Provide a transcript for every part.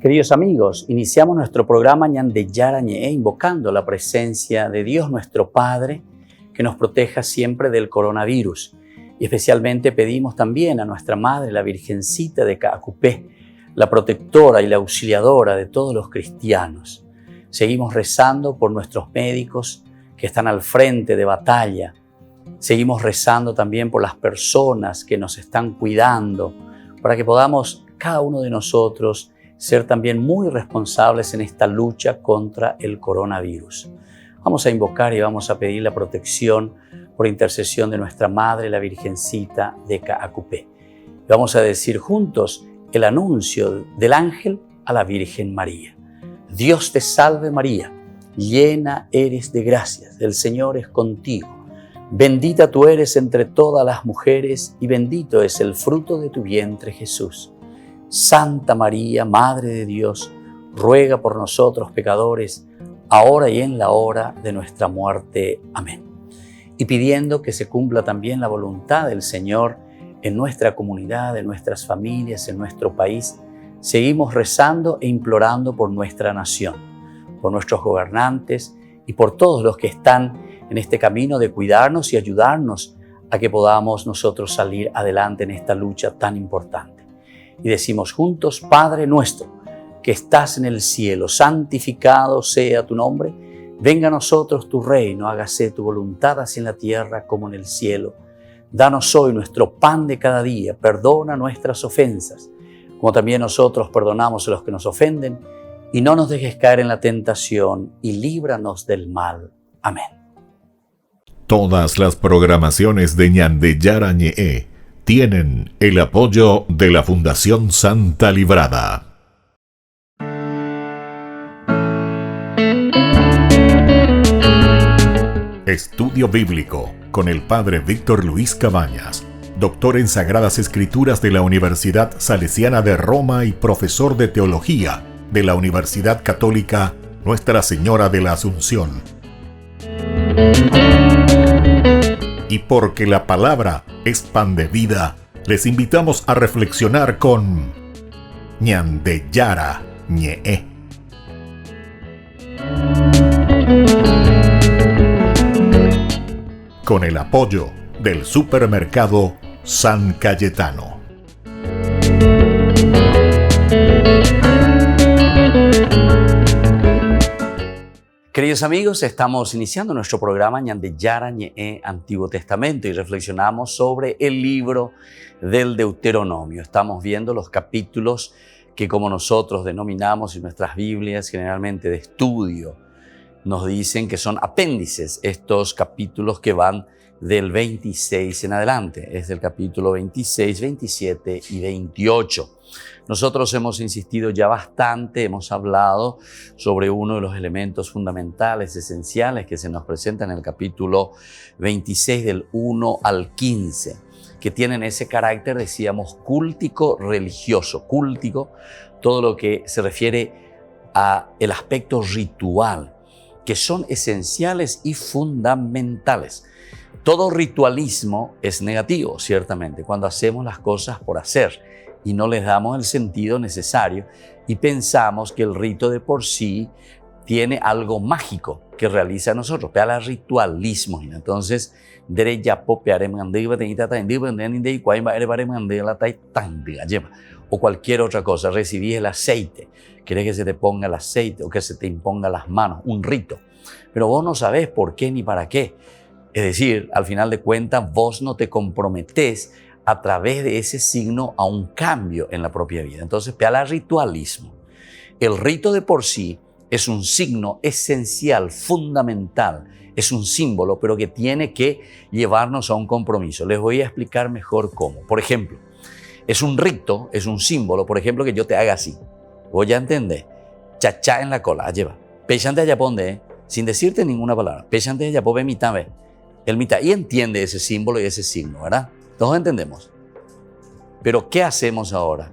Queridos amigos, iniciamos nuestro programa Ñande Yara Ñe, invocando la presencia de Dios nuestro Padre, que nos proteja siempre del coronavirus. Y especialmente pedimos también a nuestra Madre, la Virgencita de Caacupé, la protectora y la auxiliadora de todos los cristianos. Seguimos rezando por nuestros médicos que están al frente de batalla. Seguimos rezando también por las personas que nos están cuidando, para que podamos, cada uno de nosotros, ser también muy responsables en esta lucha contra el coronavirus. Vamos a invocar y vamos a pedir la protección por intercesión de nuestra Madre, la Virgencita de Caacupé. Vamos a decir juntos el anuncio del ángel a la Virgen María. Dios te salve María, llena eres de gracias, el Señor es contigo. Bendita tú eres entre todas las mujeres y bendito es el fruto de tu vientre Jesús. Santa María, Madre de Dios, ruega por nosotros pecadores, ahora y en la hora de nuestra muerte. Amén. Y pidiendo que se cumpla también la voluntad del Señor en nuestra comunidad, en nuestras familias, en nuestro país, seguimos rezando e implorando por nuestra nación, por nuestros gobernantes y por todos los que están en este camino de cuidarnos y ayudarnos a que podamos nosotros salir adelante en esta lucha tan importante. Y decimos juntos, Padre nuestro, que estás en el cielo, santificado sea tu nombre. Venga a nosotros tu reino, hágase tu voluntad así en la tierra como en el cielo. Danos hoy nuestro pan de cada día, perdona nuestras ofensas, como también nosotros perdonamos a los que nos ofenden, y no nos dejes caer en la tentación, y líbranos del mal. Amén. Todas las programaciones de Ñande Yara Ñe tienen el apoyo de la Fundación Santa Librada. Estudio Bíblico con el Padre Víctor Luis Cabañas, doctor en Sagradas Escrituras de la Universidad Salesiana de Roma y profesor de Teología de la Universidad Católica Nuestra Señora de la Asunción. Y porque la palabra es pan de vida, les invitamos a reflexionar con Ñande Yara Ñe. Con el apoyo del supermercado San Cayetano. Queridos amigos, estamos iniciando nuestro programa Ñande Yara Ñe Antiguo Testamento y reflexionamos sobre el libro del Deuteronomio. Estamos viendo los capítulos que, como nosotros denominamos en nuestras Biblias, generalmente de estudio, nos dicen que son apéndices, estos capítulos que van del 26 en adelante, es del capítulo 26, 27 y 28. Nosotros hemos insistido ya bastante, hemos hablado sobre uno de los elementos fundamentales, esenciales que se nos presenta en el capítulo 26 del 1 al 15, que tienen ese carácter, decíamos, cúltico religioso, cúltico, todo lo que se refiere a el aspecto ritual, que son esenciales y fundamentales. Todo ritualismo es negativo, ciertamente, cuando hacemos las cosas por hacer y no les damos el sentido necesario y pensamos que el rito de por sí tiene algo mágico que realiza a nosotros, pero ritualismo. Entonces, o cualquier otra cosa, recibís el aceite, querés que se te ponga el aceite o que se te imponga las manos, un rito, pero vos no sabés por qué ni para qué. Es decir, al final de cuentas, vos no te comprometés a través de ese signo a un cambio en la propia vida. Entonces, ritualismo. El rito de por sí es un signo esencial, fundamental, es un símbolo, pero que tiene que llevarnos a un compromiso. Les voy a explicar mejor cómo. Por ejemplo, es un rito, es un símbolo, por ejemplo, que yo te haga así. Voy a entender. Chachá en la cola, lleva. Pechante allá ponde, sin decirte ninguna palabra. Pechante allá ponde mitad vez. El mitad. Y entiende ese símbolo y ese signo, ¿verdad? Todos entendemos. Pero ¿qué hacemos ahora?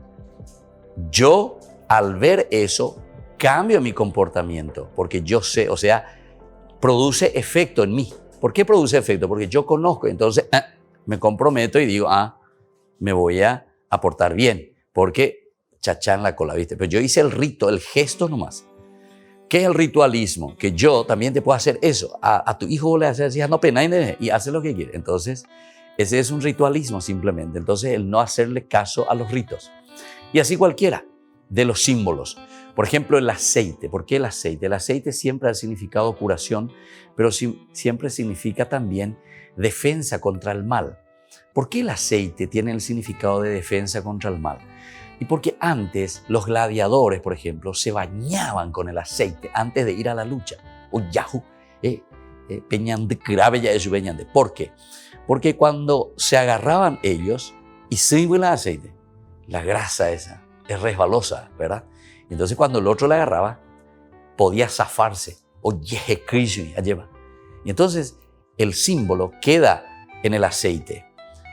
Yo, al ver eso, cambio mi comportamiento, porque yo sé, o sea, produce efecto en mí. ¿Por qué produce efecto? Porque yo conozco, entonces me comprometo y digo, me voy a portar bien, porque chachá en la cola, ¿viste? Pero yo hice el rito, el gesto nomás. ¿Qué es el ritualismo? Que yo también te puedo hacer eso. A tu hijo le haces así, no pena, y hace lo que quiere. Entonces, ese es un ritualismo simplemente. Entonces, el no hacerle caso a los ritos. Y así cualquiera de los símbolos. Por ejemplo, el aceite. ¿Por qué el aceite? El aceite siempre ha significado curación, pero siempre significa también defensa contra el mal. ¿Por qué el aceite tiene el significado de defensa contra el mal? Y porque antes los gladiadores, por ejemplo, se bañaban con el aceite antes de ir a la lucha. O yahu, grave ya es peñande. ¿Por qué? Porque cuando se agarraban ellos y se iba el aceite, la grasa esa es resbalosa, ¿verdad? Entonces cuando el otro la agarraba, podía zafarse. O lleva. Y entonces el símbolo queda en el aceite.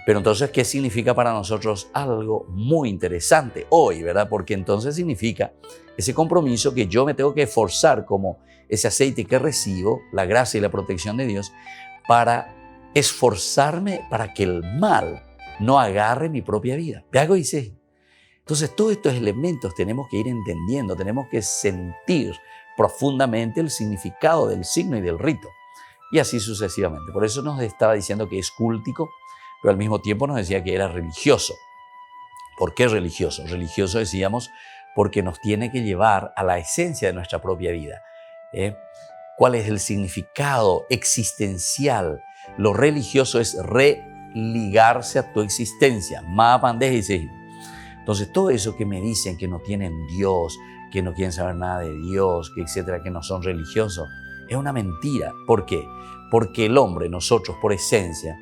Pero entonces, ¿qué significa para nosotros? Algo muy interesante hoy, ¿verdad? Porque entonces significa ese compromiso que yo me tengo que esforzar como ese aceite que recibo, la gracia y la protección de Dios, para esforzarme para que el mal no agarre mi propia vida. ¿Te hago dice? Entonces, todos estos elementos tenemos que ir entendiendo, tenemos que sentir profundamente el significado del signo y del rito. Y así sucesivamente. Por eso nos estaba diciendo que es cúltico, pero al mismo tiempo nos decía que era religioso. ¿Por qué religioso? Religioso decíamos porque nos tiene que llevar a la esencia de nuestra propia vida. ¿Cuál es el significado existencial? Lo religioso es religarse a tu existencia. Entonces todo eso que me dicen que no tienen Dios, que no quieren saber nada de Dios, que etcétera, que no son religiosos, es una mentira. ¿Por qué? Porque el hombre, nosotros por esencia,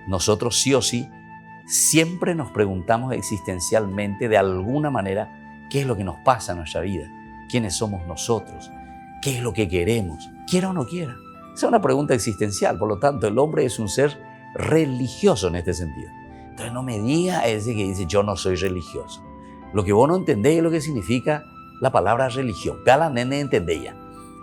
nosotros sí o sí, siempre nos preguntamos existencialmente de alguna manera qué es lo que nos pasa en nuestra vida, quiénes somos nosotros, qué es lo que queremos, quiera o no quiera. Esa es una pregunta existencial, por lo tanto el hombre es un ser religioso en este sentido. Entonces no me diga ese que dice yo no soy religioso. Lo que vos no entendés es lo que significa la palabra religión. Cada nene entendía,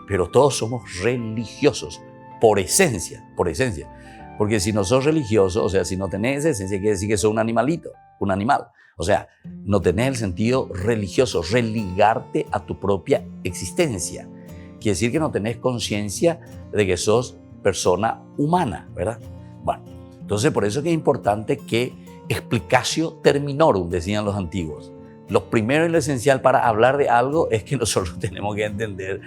pero todos somos religiosos por esencia, por esencia. Porque si no sos religioso, o sea, si no tenés esa esencia, quiere decir que sos un animalito, un animal. O sea, no tenés el sentido religioso, religarte a tu propia existencia. Quiere decir que no tenés conciencia de que sos persona humana, ¿verdad? Bueno, entonces por eso que es importante que explicatio terminorum, decían los antiguos. Lo primero y lo esencial para hablar de algo es que nosotros tenemos que entender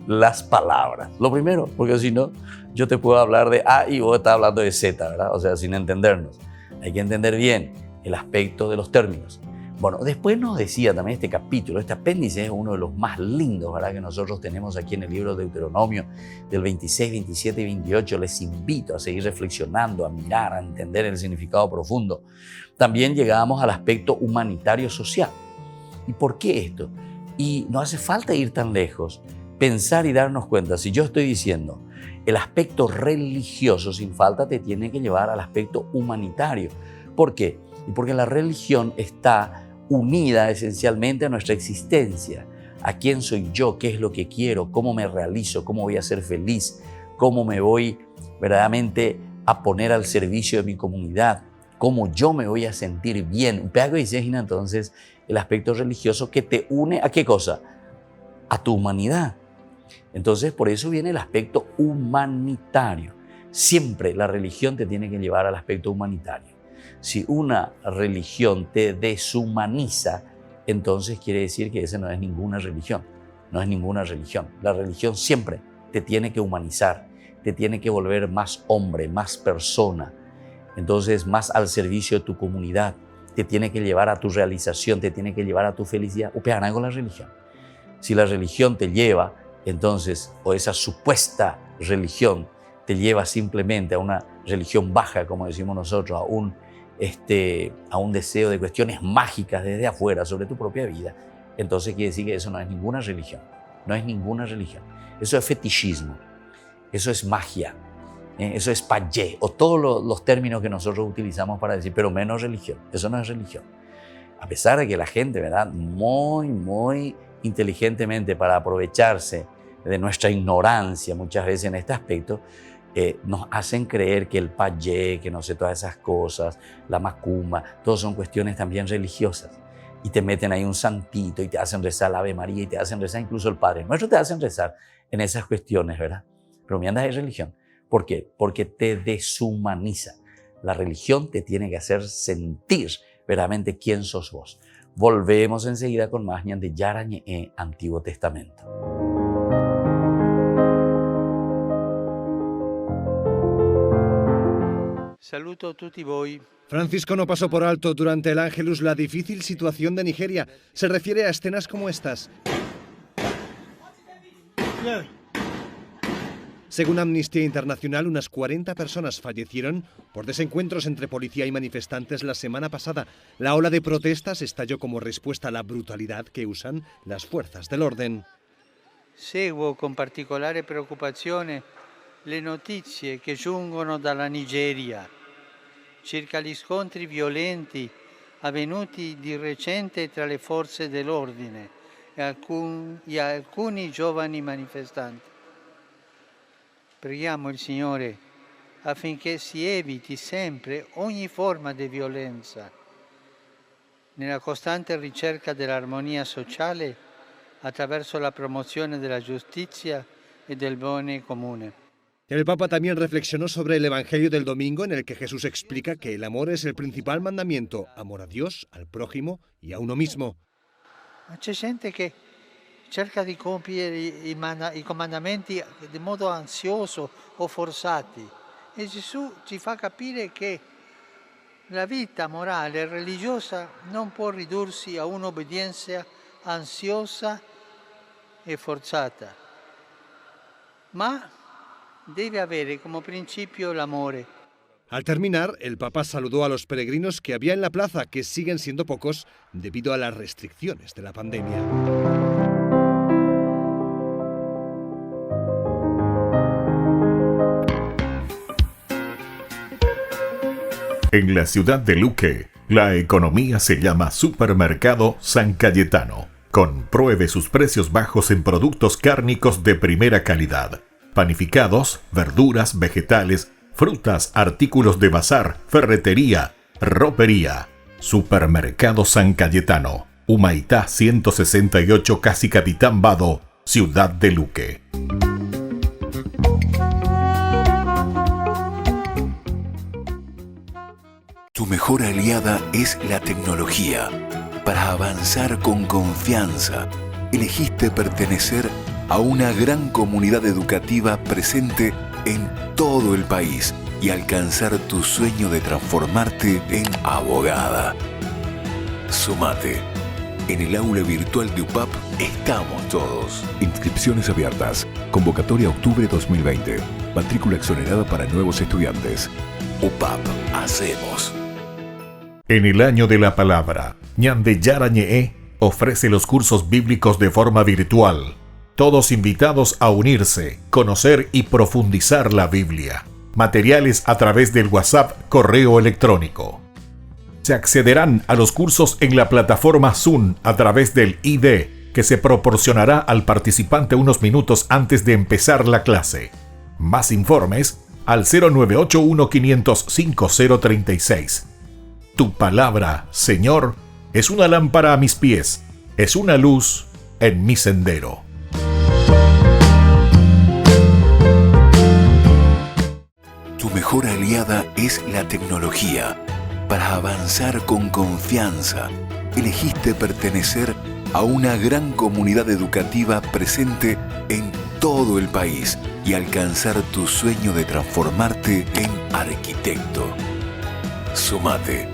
las palabras. Lo primero, porque si no, yo te puedo hablar de A y vos estás hablando de Z, ¿verdad? O sea, sin entendernos. Hay que entender bien el aspecto de los términos. Bueno, después nos decía también este capítulo, este apéndice es uno de los más lindos, ¿verdad? Que nosotros tenemos aquí en el libro de Deuteronomio del 26, 27 y 28. Les invito a seguir reflexionando, a mirar, a entender el significado profundo. También llegamos al aspecto humanitario social. ¿Y por qué esto? Y no hace falta ir tan lejos, pensar y darnos cuenta. Si yo estoy diciendo el aspecto religioso, sin falta te tiene que llevar al aspecto humanitario. ¿Por qué? Y porque la religión está unida esencialmente a nuestra existencia. ¿A quién soy yo? ¿Qué es lo que quiero? ¿Cómo me realizo? ¿Cómo voy a ser feliz? ¿Cómo me voy verdaderamente a poner al servicio de mi comunidad? ¿Cómo yo me voy a sentir bien? Entonces, el aspecto religioso que te une ¿a qué cosa? A tu humanidad. Entonces, por eso viene el aspecto humanitario. Siempre la religión te tiene que llevar al aspecto humanitario. Si una religión te deshumaniza, entonces quiere decir que esa no es ninguna religión. No es ninguna religión. La religión siempre te tiene que humanizar, te tiene que volver más hombre, más persona. Entonces, más al servicio de tu comunidad. Te tiene que llevar a tu realización, te tiene que llevar a tu felicidad. Upearán con la religión. Si la religión te lleva, entonces, o esa supuesta religión te lleva simplemente a una religión baja, como decimos nosotros, a un deseo de cuestiones mágicas desde afuera sobre tu propia vida, entonces quiere decir que eso no es ninguna religión. No es ninguna religión. Eso es fetichismo, eso es magia, eso es payé, o todos los términos que nosotros utilizamos para decir, pero menos religión. Eso no es religión. A pesar de que la gente, ¿verdad?, muy inteligentemente para aprovecharse de nuestra ignorancia muchas veces en este aspecto, nos hacen creer que el payé, que no sé, todas esas cosas, la macumba, todas son cuestiones también religiosas. y te meten ahí un santito y te hacen rezar la Ave María y te hacen rezar incluso el Padre Nuestro, te hacen rezar en esas cuestiones, ¿verdad? Pero me andas de religión. ¿Por qué? Porque te deshumaniza. La religión te tiene que hacer sentir verdaderamente quién sos vos. Volvemos enseguida con más ñan de Yarañe, Antiguo Testamento. Saluto a tutti voi. Francisco no pasó por alto durante el Ángelus la difícil situación de Nigeria. Se refiere a escenas como estas. Según Amnistía Internacional, unas 40 personas fallecieron por desencuentros entre policía y manifestantes la semana pasada. La ola de protestas estalló como respuesta a la brutalidad que usan las fuerzas del orden. Seguo con particolare preoccupazione le notizie che giungono dalla Nigeria circa gli scontri violenti avvenuti di recente tra le forze dell'ordine e alcuni giovani manifestanti. Preghiamo il Signore affinché si eviti sempre ogni forma di violenza, nella costante ricerca dell'armonia sociale attraverso la promozione della giustizia e del bene comune. El Papa también reflexionó sobre el Evangelio del domingo, en el que Jesús explica que el amor es el principal mandamiento, amor a Dios, al prójimo y a uno mismo. Ma c'è gente che cerca di compiere i comandamenti in modo ansioso o forzati, e Gesù ci fa capire che la vita morale e religiosa non può ridursi a un'obbedienza ansiosa e forzata, ma debe avere como principio el amor. Al terminar, el Papa saludó a los peregrinos que había en la plaza, que siguen siendo pocos debido a las restricciones de la pandemia. En la ciudad de Luque, la economía se llama Supermercado San Cayetano. Compruebe sus precios bajos en productos cárnicos de primera calidad. Panificados, verduras, vegetales, frutas, artículos de bazar, ferretería, ropería. Supermercado San Cayetano, Humaitá 168, Casi Capitán Vado, Ciudad de Luque. Tu mejor aliada es la tecnología. Para avanzar con confianza, elegiste pertenecer a una gran comunidad educativa presente en todo el país y alcanzar tu sueño de transformarte en abogada. Sumate. En el aula virtual de UPAP estamos todos. Inscripciones abiertas. Convocatoria octubre 2020. Matrícula exonerada para nuevos estudiantes. UPAP. Hacemos. En el año de la palabra, ñan de Yarañe ofrece los cursos bíblicos de forma virtual. Todos invitados a unirse, conocer y profundizar la Biblia. Materiales a través del WhatsApp, correo electrónico. Se accederán a los cursos en la plataforma Zoom a través del ID, que se proporcionará al participante unos minutos antes de empezar la clase. Más informes al 0981-500-5036. Tu palabra, Señor, es una lámpara a mis pies, es una luz en mi sendero. Tu mejor aliada es la tecnología. Para avanzar con confianza, elegiste pertenecer a una gran comunidad educativa presente en todo el país y alcanzar tu sueño de transformarte en arquitecto. Sumate.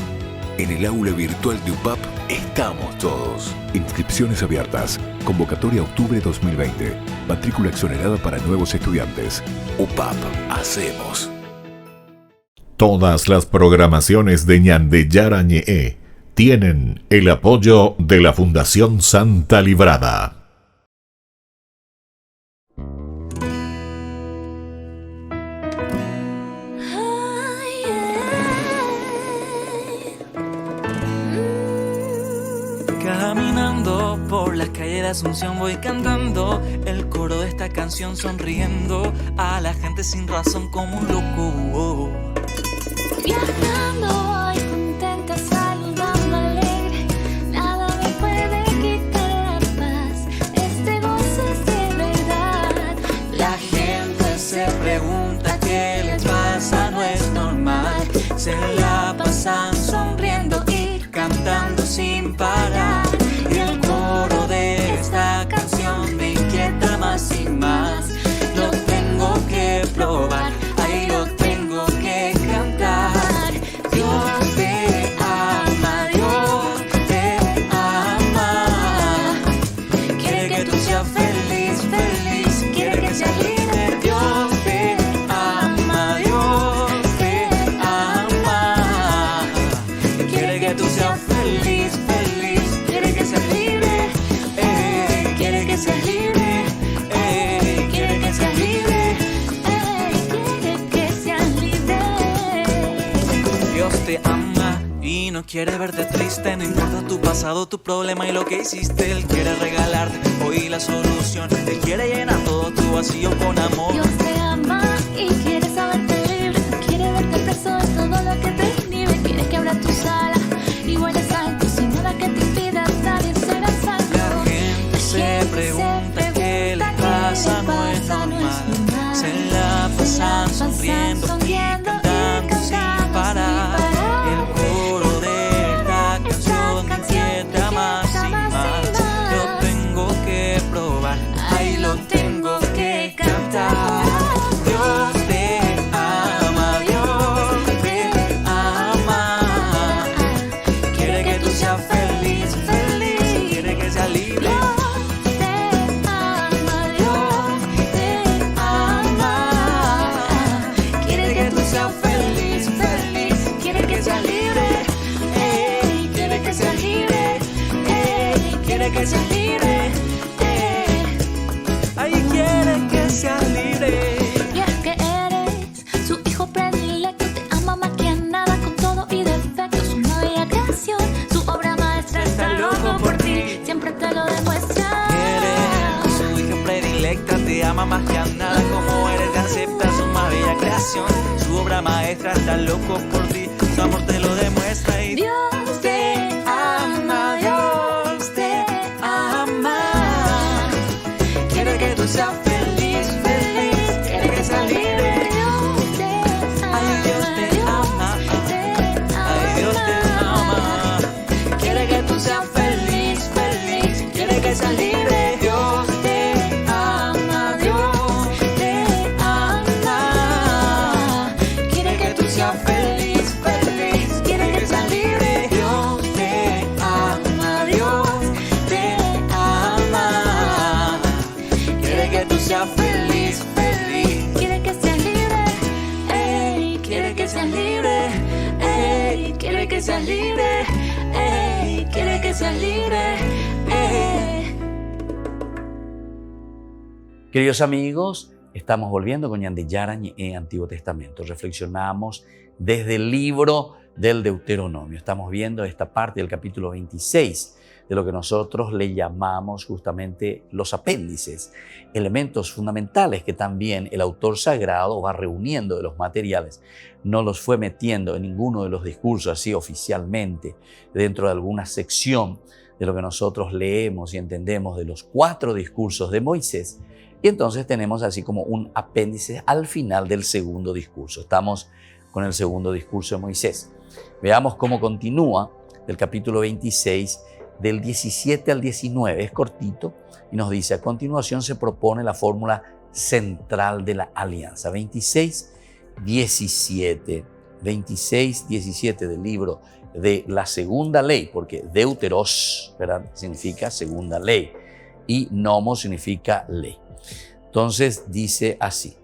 En el aula virtual de UPAP estamos todos. Inscripciones abiertas. Convocatoria octubre 2020. Matrícula exonerada para nuevos estudiantes. UPAP. Hacemos. Todas las programaciones de ñan de Yarañe tienen el apoyo de la Fundación Santa Librada. Caminando por las calles de Asunción voy cantando el coro de esta canción, sonriendo a la gente sin razón como un loco. Viajando voy contenta, saludando alegre, nada me pasan sonriendo y cantando sin parar. Y el coro de esta canción me inquieta más y más. Lo tengo que probar, ahí lo tengo que cantar. Dios te ama, Dios te ama. Quiere que tú seas feliz, feliz, quiere que seas libre. Dios te ama, Dios te ama. Quiere que tú seas feliz, feliz, quiere que seas libre. Quiere que seas libre. Quiere que seas libre. Quiere que seas libre. Dios te ama y no quiere verte triste. No importa tu pasado, tu problema y lo que hiciste. Él quiere regalarte hoy la solución. Él quiere llenar todo tu vacío con amor. Dios te ama y quiere saberte libre. No quiere verte preso de todo lo que te inhibe. Quiere que abras tus alas y vueles alto sin nada que te impida. Nadie será salvo. La gente se pregunta qué le pasa, no es normal. Se la pasan sonriendo y cantando sin parar. El coro de esta canción me inquieta más y más. Lo tengo que probar, ahí lo tengo que cantar. Dios te ama, Dios te ama. Quiere que tú seas feliz, feliz, quiere que seas libre. Dios te ama, Dios te ama. Quiere que tú seas feliz, feliz, quiere que seas libre. Quiere que seas libre. Quiere que seas libre. Ay, quiere que seas libre. Y es que eres su hijo predilecto. Te ama más que a nada, con todo y defectos. Una bella creación, su obra maestra. Está loco por ti, siempre te lo demuestra. Eres su hija predilecta, te ama más que a nada. Como eres, te acepta su más bella creación. Su obra maestra está loco por ti, su amor te lo demuestra. Y Dios te ama, Dios te ama. Quiere que tú seas feliz, feliz, quiere que seas libre. Dios te ama, Ay, Dios te ama. Ay, Dios te ama. Quiere que tú seas feliz, feliz, quiere que seas libre. Dios te ama, Dios te ama. Quiere que tú seas feliz, feliz, quiere que seas libre. Dios te ama, Dios te ama. Quiere que tú seas feliz, feliz. quiere que seas libre. Quiere que seas libre. Quiere que seas libre. Quiere que seas libre. Queridos amigos, estamos volviendo con Ñan de Yarañe en Antiguo Testamento. Reflexionamos desde el libro del Deuteronomio. Estamos viendo esta parte del capítulo 26 de lo que nosotros le llamamos justamente los apéndices, elementos fundamentales que también el autor sagrado va reuniendo de los materiales. No los fue metiendo en ninguno de los discursos así oficialmente dentro de alguna sección de lo que nosotros leemos y entendemos de los 4 discursos de Moisés. Y entonces tenemos así como un apéndice al final del segundo discurso. Estamos con el segundo discurso de Moisés. Veamos cómo continúa del capítulo 26, del 17 al 19. Es cortito y nos dice: a continuación se propone la fórmula central de la alianza. 26, 17 del libro de la segunda ley, porque deuteros, ¿verdad?, significa segunda ley y nomos significa ley. Entonces dice así: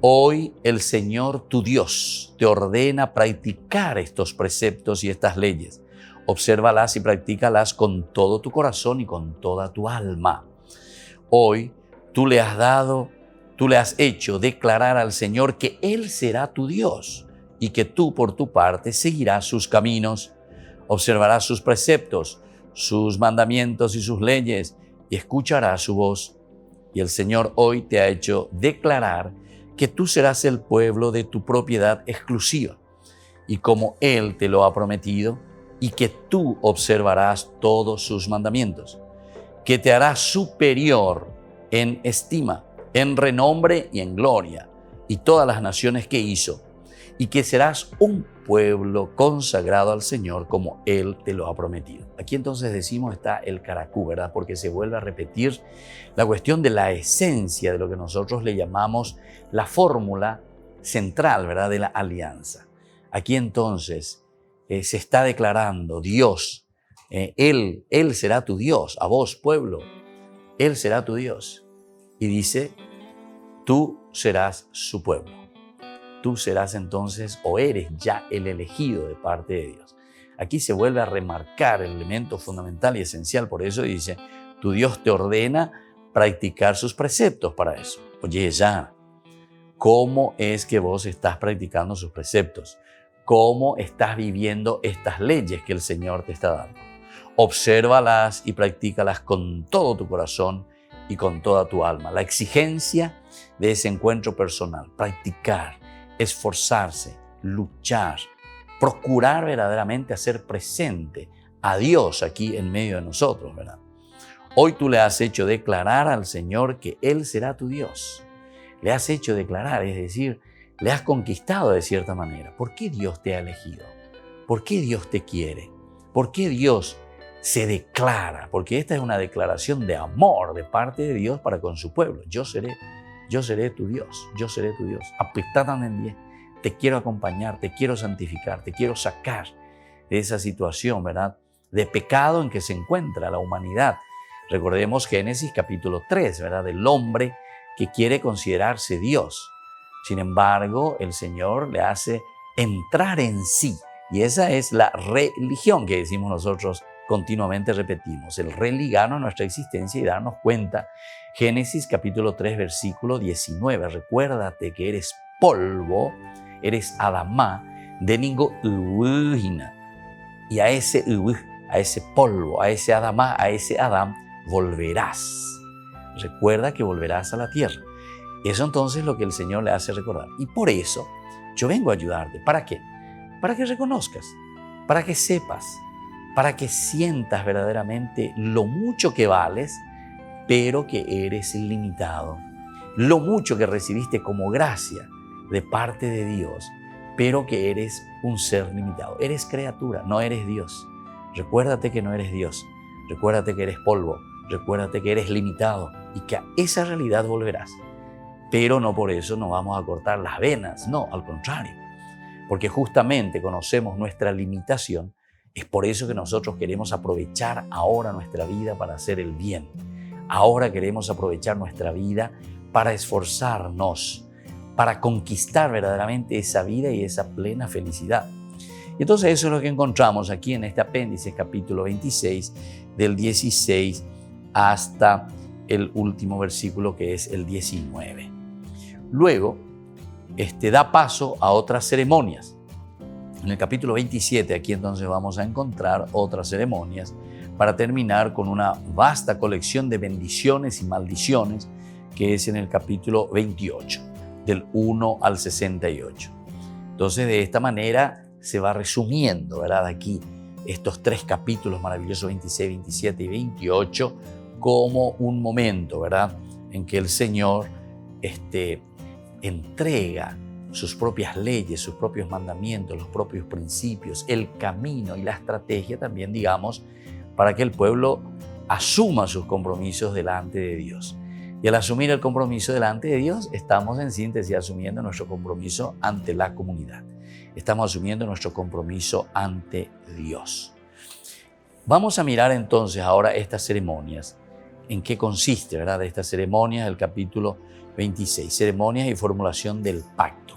hoy el Señor tu Dios te ordena practicar estos preceptos y estas leyes. Obsérvalas y practícalas con todo tu corazón y con toda tu alma. Hoy tú le has hecho declarar al Señor que Él será tu Dios y que tú por tu parte seguirás sus caminos, observarás sus preceptos, sus mandamientos y sus leyes y escucharás su voz. Y el Señor hoy te ha hecho declarar que tú serás el pueblo de tu propiedad exclusiva, y como Él te lo ha prometido, y que tú observarás todos sus mandamientos, que te hará superior en estima, en renombre y en gloria, y todas las naciones que hizo, y que serás un pueblo consagrado al Señor como Él te lo ha prometido. Aquí entonces decimos está el caracú, ¿verdad? Porque se vuelve a repetir la cuestión de la esencia de lo que nosotros le llamamos la fórmula central, ¿verdad? De la alianza. Aquí entonces se está declarando Dios, Él será tu Dios, a vos pueblo, Él será tu Dios. Y dice, tú serás su pueblo. Tú serás entonces o eres ya el elegido de parte de Dios. Aquí se vuelve a remarcar el elemento fundamental y esencial. Por eso dice, tu Dios te ordena practicar sus preceptos para eso. Oye, ya, ¿cómo es que vos estás practicando sus preceptos? ¿Cómo estás viviendo estas leyes que el Señor te está dando? Obsérvalas y practícalas con todo tu corazón y con toda tu alma. La exigencia de ese encuentro personal, practicar, esforzarse, luchar, procurar verdaderamente hacer presente a Dios aquí en medio de nosotros, ¿verdad? Hoy tú le has hecho declarar al Señor que Él será tu Dios. Le has hecho declarar, es decir, le has conquistado de cierta manera. ¿Por qué Dios te ha elegido? ¿Por qué Dios te quiere? ¿Por qué Dios se declara? Porque esta es una declaración de amor de parte de Dios para con su pueblo. Yo seré tu Dios, yo seré tu Dios. Te quiero acompañar, te quiero santificar, te quiero sacar de esa situación, ¿verdad? De pecado en que se encuentra la humanidad. Recordemos Génesis capítulo 3, ¿verdad? Del hombre que quiere considerarse Dios. Sin embargo, el Señor le hace entrar en sí. Y esa es la religión que decimos nosotros, continuamente repetimos. El religarnos a nuestra existencia y darnos cuenta. Génesis capítulo 3, versículo 19. Recuérdate que eres polvo, eres Adamá, de ningo uwihina. Y a ese polvo, a ese Adamá, a ese Adán, volverás. Recuerda que volverás a la tierra. Eso entonces es lo que el Señor le hace recordar. Y por eso yo vengo a ayudarte. ¿Para qué? Para que reconozcas, para que sepas, para que sientas verdaderamente lo mucho que vales, pero que eres limitado. Lo mucho que recibiste como gracia de parte de Dios, pero que eres un ser limitado. Eres criatura, no eres Dios. Recuérdate que no eres Dios. Recuérdate que eres polvo. Recuérdate que eres limitado y que a esa realidad volverás. Pero no por eso nos vamos a cortar las venas, no, al contrario. Porque justamente conocemos nuestra limitación, es por eso que nosotros queremos aprovechar ahora nuestra vida para hacer el bien. Ahora queremos aprovechar nuestra vida para esforzarnos, para conquistar verdaderamente esa vida y esa plena felicidad. Y entonces eso es lo que encontramos aquí en este apéndice, capítulo 26, del 16 hasta el último versículo que es el 19. Luego, da paso a otras ceremonias. En el capítulo 27, aquí entonces vamos a encontrar otras ceremonias para terminar con una vasta colección de bendiciones y maldiciones que es en el capítulo 28, del 1 al 68. Entonces, de esta manera se va resumiendo, ¿verdad? Aquí estos tres capítulos maravillosos, 26, 27 y 28, como un momento, ¿verdad?, en que el Señor entrega sus propias leyes, sus propios mandamientos, los propios principios, el camino y la estrategia también, digamos, para que el pueblo asuma sus compromisos delante de Dios. Y al asumir el compromiso delante de Dios, estamos en síntesis asumiendo nuestro compromiso ante la comunidad. Estamos asumiendo nuestro compromiso ante Dios. Vamos a mirar entonces ahora estas ceremonias. ¿En qué consiste, verdad, estas ceremonias del capítulo 26? Ceremonias y formulación del pacto.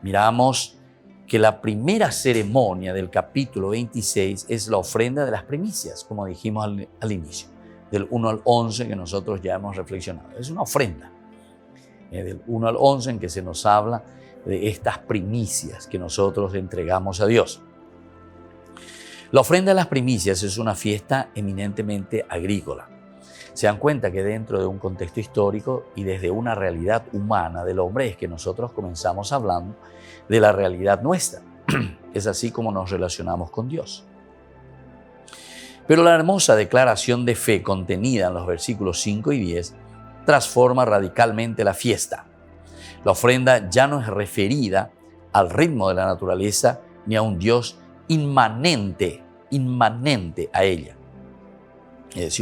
Miramos que la primera ceremonia del capítulo 26 es la ofrenda de las primicias, como dijimos al inicio, del 1 al 11 que nosotros ya hemos reflexionado. Es una ofrenda, del 1 al 11 en que se nos habla de estas primicias que nosotros entregamos a Dios. La ofrenda de las primicias es una fiesta eminentemente agrícola. Se dan cuenta que dentro de un contexto histórico y desde una realidad humana del hombre es que nosotros comenzamos hablando de la realidad nuestra. Es así como nos relacionamos con Dios. Pero la hermosa declaración de fe contenida en los versículos 5 y 10 transforma radicalmente la fiesta. La ofrenda ya no es referida al ritmo de la naturaleza, ni a un Dios inmanente a ella. Es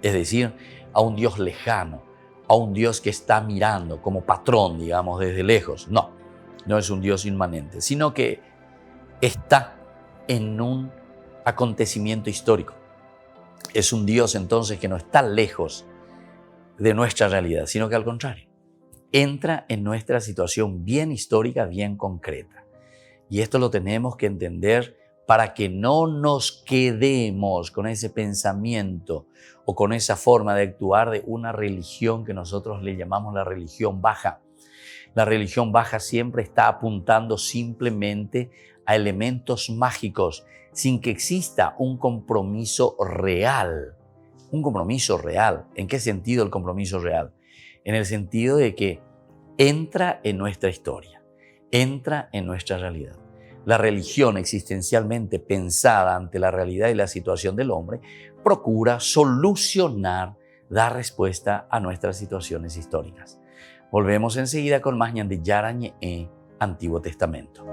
decir, a un Dios lejano, a un Dios que está mirando como patrón, digamos, desde lejos. No es un Dios inmanente, sino que está en un acontecimiento histórico. Es un Dios entonces que no está lejos de nuestra realidad, sino que al contrario, entra en nuestra situación bien histórica, bien concreta. Y esto lo tenemos que entender para que no nos quedemos con ese pensamiento o con esa forma de actuar de una religión que nosotros le llamamos la religión baja. La religión baja siempre está apuntando simplemente a elementos mágicos, sin que exista un compromiso real. Un compromiso real. ¿En qué sentido el compromiso real? En el sentido de que entra en nuestra historia, entra en nuestra realidad. La religión existencialmente pensada ante la realidad y la situación del hombre procura solucionar, dar respuesta a nuestras situaciones históricas. Volvemos enseguida con más Ñan de Yara Ñe'e, Antiguo Testamento.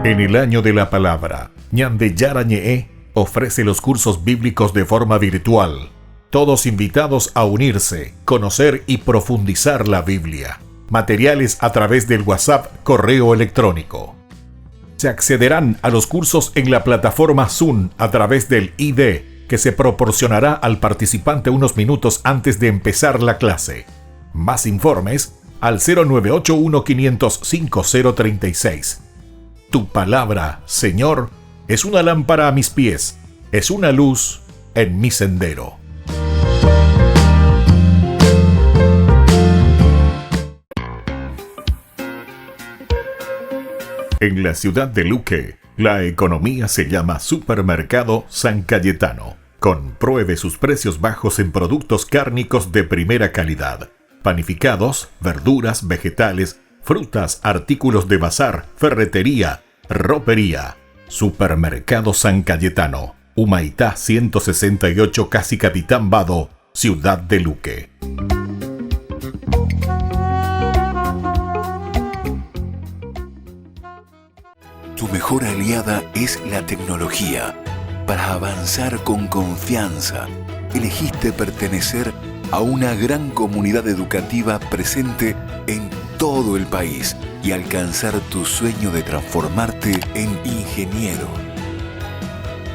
En el año de la palabra, Ñan de Yara Ñe'e ofrece los cursos bíblicos de forma virtual. Todos invitados a unirse, conocer y profundizar la Biblia. Materiales a través del WhatsApp, correo electrónico. Se accederán a los cursos en la plataforma Zoom a través del ID que se proporcionará al participante unos minutos antes de empezar la clase. Más informes al 0981-500-5036. Tu palabra, Señor, es una lámpara a mis pies, es una luz en mi sendero. En la ciudad de Luque, la economía se llama Supermercado San Cayetano. Compruebe sus precios bajos en productos cárnicos de primera calidad. Panificados, verduras, vegetales, frutas, artículos de bazar, ferretería, ropería. Supermercado San Cayetano, Humaitá 168, Casi Capitán Vado, Ciudad de Luque. Tu mejor aliada es la tecnología. Para avanzar con confianza, elegiste pertenecer a una gran comunidad educativa presente en todo el país y alcanzar tu sueño de transformarte en ingeniero.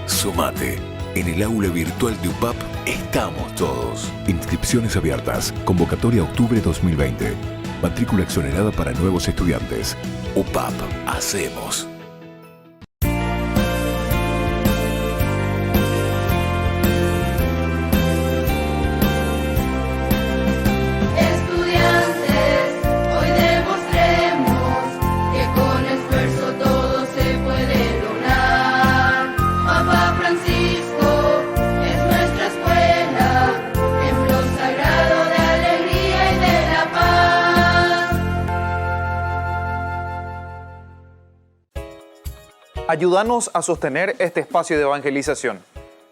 Sumate. En el aula virtual de UPAP estamos todos. Inscripciones abiertas. Convocatoria octubre 2020. Matrícula exonerada para nuevos estudiantes. UPAP. Hacemos. Ayúdanos a sostener este espacio de evangelización.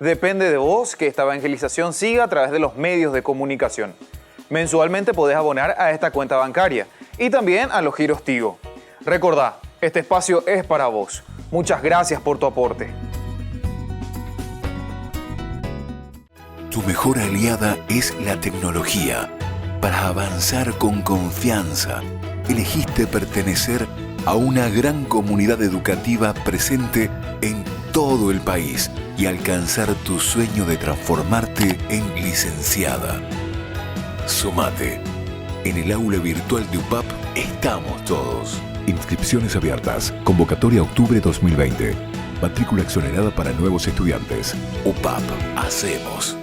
Depende de vos que esta evangelización siga a través de los medios de comunicación. Mensualmente podés abonar a esta cuenta bancaria y también a los giros Tigo. Recordá, este espacio es para vos. Muchas gracias por tu aporte. Tu mejor aliada es la tecnología. Para avanzar con confianza, elegiste pertenecer a una gran comunidad educativa presente en todo el país y alcanzar tu sueño de transformarte en licenciada. Sumate. En el aula virtual de UPAP estamos todos. Inscripciones abiertas. Convocatoria octubre 2020. Matrícula exonerada para nuevos estudiantes. UPAP. Hacemos.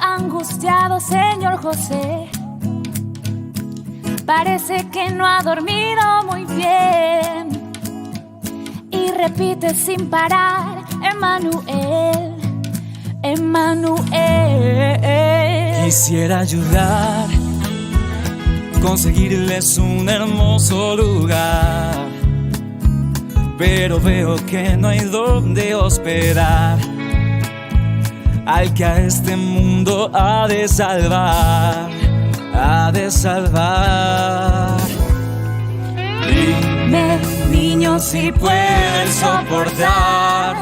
Angustiado, señor José, parece que no ha dormido muy bien y repite sin parar, Emmanuel, Emmanuel. Quisiera ayudar, conseguirles un hermoso lugar, pero veo que no hay donde hospedar al que a este mundo ha de salvar, ha de salvar. Dime, niño, si puedes soportar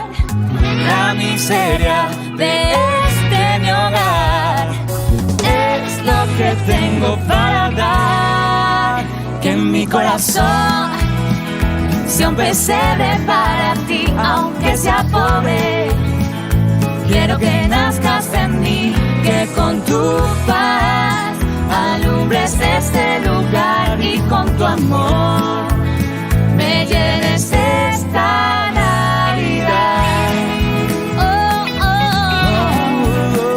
la miseria de este mi hogar. Es lo que tengo para dar, que en mi corazón sea un pesebre para ti, aunque sea pobre. Quiero que nazcas en mí, que con tu paz alumbres este lugar y con tu amor me llenes esta Navidad. Oh, oh,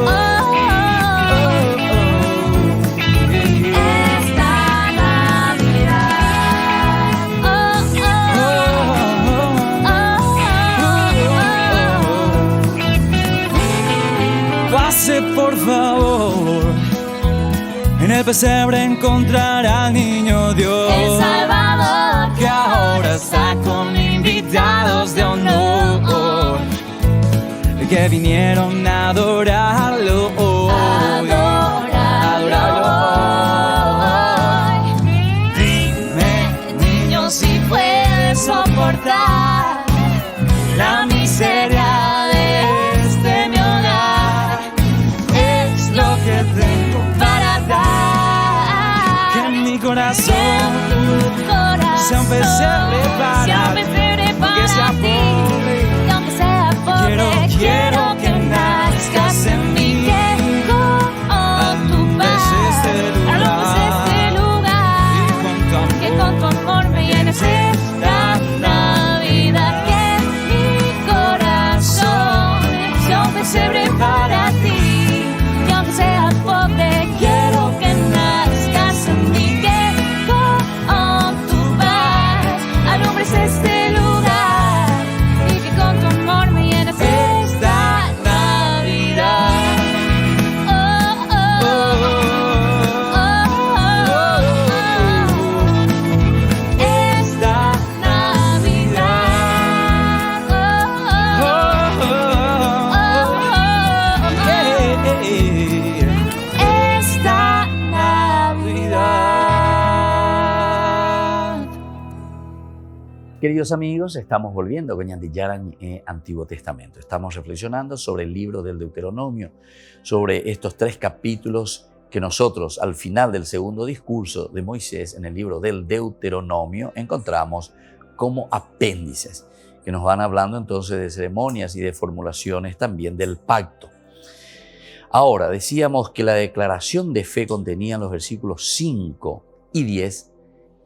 oh, esta Navidad. Oh, pase por favor, en el pesebre encontrará al niño Dios, el Salvador, que ahora está con invitados de honor, que vinieron a adorarlo hoy. adóralo hoy. Dime, niño, si puedes soportar la miseria de este mi hogar. Es lo que tengo para dar, que en mi corazón sea un pesebre para ti, aunque sea pobre. Quiero que nazcas en mí, alumbres este lugar, que con tu amor me llenes esta Navidad, que en mi corazón sea un pesebre para ti, y aunque sea pobre, quiero que nazcas en mí, que con tu paz alumbres este lugar, y que con tu amor me llenes esta Navidad. Oh, oh, oh, oh, oh. Esta Navidad. Oh, oh, oh, esta Navidad. Queridos amigos, estamos volviendo con Ñandillaran Antiguo Testamento. Estamos reflexionando sobre el libro del Deuteronomio, sobre estos 3 capítulos que nosotros al final del segundo discurso de Moisés en el libro del Deuteronomio encontramos como apéndices, que nos van hablando entonces de ceremonias y de formulaciones también del pacto. Ahora, decíamos que la declaración de fe contenida en los versículos 5 y 10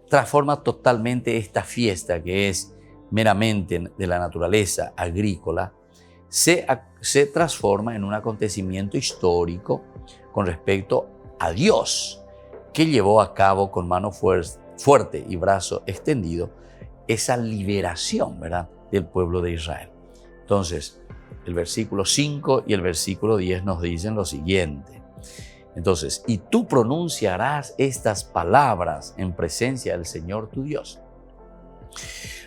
transforma totalmente esta fiesta, que es meramente de la naturaleza agrícola, se transforma en un acontecimiento histórico con respecto a Dios, que llevó a cabo con mano fuerte y brazo extendido esa liberación, ¿verdad?, del pueblo de Israel. Entonces, el versículo 5 y el versículo 10 nos dicen lo siguiente. Entonces, y tú pronunciarás estas palabras en presencia del Señor tu Dios.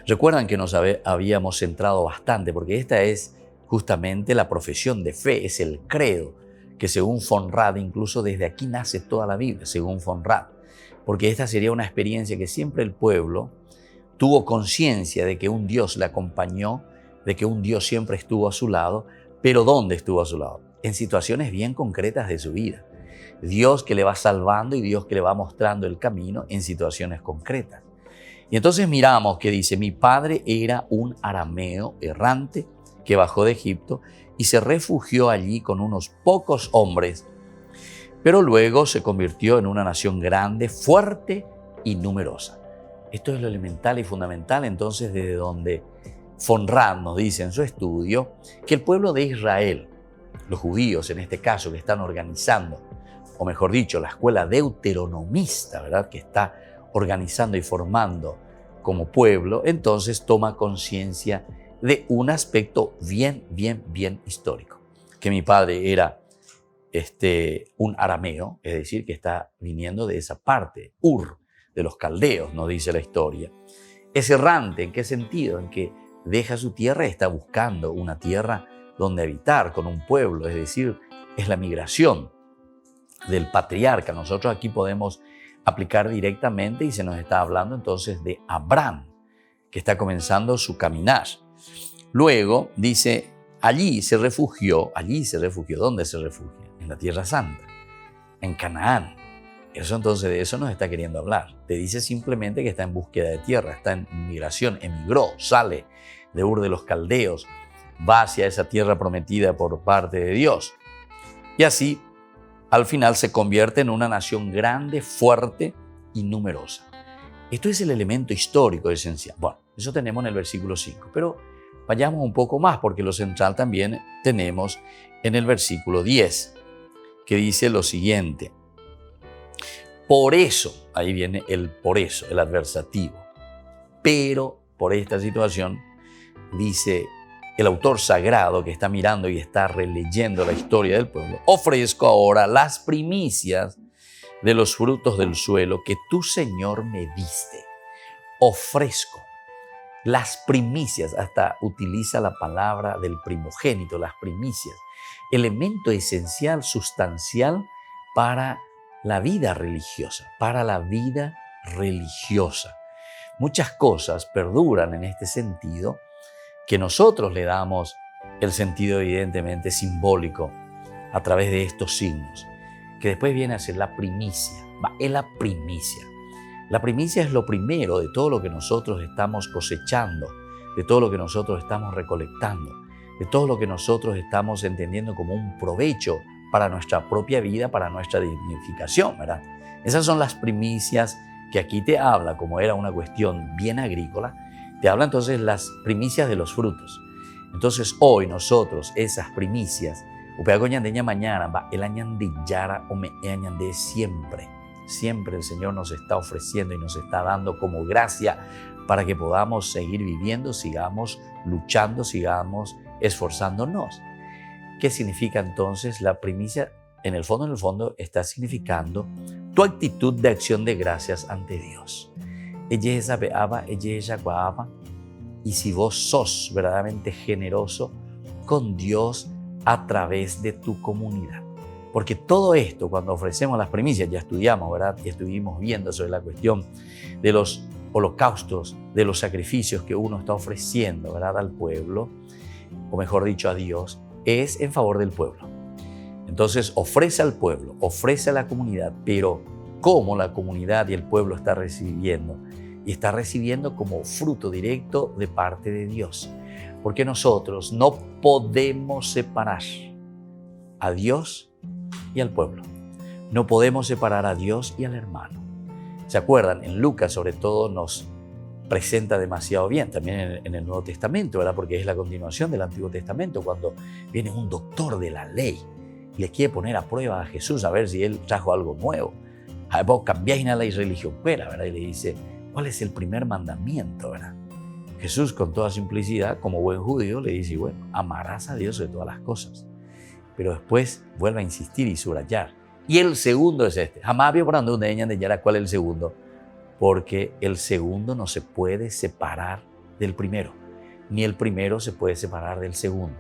Recuerdan que nos habíamos centrado bastante, porque esta es justamente la profesión de fe, es el credo, que según von Rad, incluso desde aquí nace toda la Biblia, según von Rad, porque esta sería una experiencia que siempre el pueblo tuvo conciencia de que un Dios le acompañó, de que un Dios siempre estuvo a su lado, pero ¿dónde estuvo a su lado? En situaciones bien concretas de su vida. Dios que le va salvando y Dios que le va mostrando el camino en situaciones concretas. Y entonces miramos que dice, mi padre era un arameo errante que bajó de Egipto y se refugió allí con unos pocos hombres, pero luego se convirtió en una nación grande, fuerte y numerosa. Esto es lo elemental y fundamental entonces desde donde von Rad nos dice en su estudio que el pueblo de Israel, los judíos en este caso que están organizando, o mejor dicho, la escuela deuteronomista, ¿verdad?, que está organizando y formando como pueblo, entonces toma conciencia de un aspecto bien histórico. Que mi padre era un arameo, es decir, que está viniendo de esa parte, Ur, de los caldeos, nos dice la historia. Es errante, ¿en qué sentido? En que deja su tierra y está buscando una tierra donde habitar con un pueblo, es decir, es la migración del patriarca. Nosotros aquí podemos aplicar directamente y se nos está hablando entonces de Abraham, que está comenzando su caminar. Luego dice, allí se refugió, ¿dónde se refugia? En la Tierra Santa, en Canaán. Eso entonces, de eso nos está queriendo hablar. Te dice simplemente que está en búsqueda de tierra, está en migración, emigró, sale de Ur de los Caldeos, va hacia esa tierra prometida por parte de Dios. Y así, al final se convierte en una nación grande, fuerte y numerosa. Esto es el elemento histórico esencial. Bueno, eso tenemos en el versículo 5, pero vayamos un poco más, porque lo central también tenemos en el versículo 10, que dice lo siguiente. Por eso, ahí viene el por eso, el adversativo. Pero por esta situación, dice el autor sagrado que está mirando y está releyendo la historia del pueblo, ofrezco ahora las primicias de los frutos del suelo que tu Señor me diste. Ofrezco las primicias, hasta utiliza la palabra del primogénito, las primicias, elemento esencial, sustancial para la vida religiosa, Muchas cosas perduran en este sentido, que nosotros le damos el sentido evidentemente simbólico a través de estos signos, que después viene a ser la primicia. Es la primicia. La primicia es lo primero de todo lo que nosotros estamos cosechando, de todo lo que nosotros estamos recolectando, de todo lo que nosotros estamos entendiendo como un provecho para nuestra propia vida, para nuestra dignificación, ¿verdad? Esas son las primicias que aquí te habla, como era una cuestión bien agrícola, te habla entonces las primicias de los frutos. Entonces hoy nosotros esas primicias, mañana el añande yara o me añande siempre. Siempre el Señor nos está ofreciendo y nos está dando como gracia para que podamos seguir viviendo, sigamos luchando, sigamos esforzándonos. ¿Qué significa entonces la primicia? En el fondo está significando tu actitud de acción de gracias ante Dios. Y si vos sos verdaderamente generoso con Dios a través de tu comunidad. Porque todo esto, cuando ofrecemos las primicias, ya estudiamos, ¿verdad? Y estuvimos viendo sobre la cuestión de los holocaustos, de los sacrificios que uno está ofreciendo, ¿verdad? Al pueblo, o mejor dicho, a Dios, es en favor del pueblo. Entonces ofrece al pueblo, ofrece a la comunidad, pero ¿cómo la comunidad y el pueblo está recibiendo? Y está recibiendo como fruto directo de parte de Dios. Porque nosotros no podemos separar a Dios y al pueblo. No podemos separar a Dios y al hermano. ¿Se acuerdan? En Lucas sobre todo nos presenta demasiado bien, también en el Nuevo Testamento, ¿verdad? Porque es la continuación del Antiguo Testamento, cuando viene un doctor de la ley y le quiere poner a prueba a Jesús a ver si él trajo algo nuevo. Vos cambiáis la ley religión, ¿verdad? Y le dice, ¿cuál es el primer mandamiento, verdad? Jesús, con toda simplicidad, como buen judío, le dice, bueno, amarás a Dios sobre todas las cosas. Pero después vuelve a insistir y subrayar. Y el segundo es este. Jamás vio por donde de Yara cuál es el segundo. Porque el segundo no se puede separar del primero. Ni el primero se puede separar del segundo.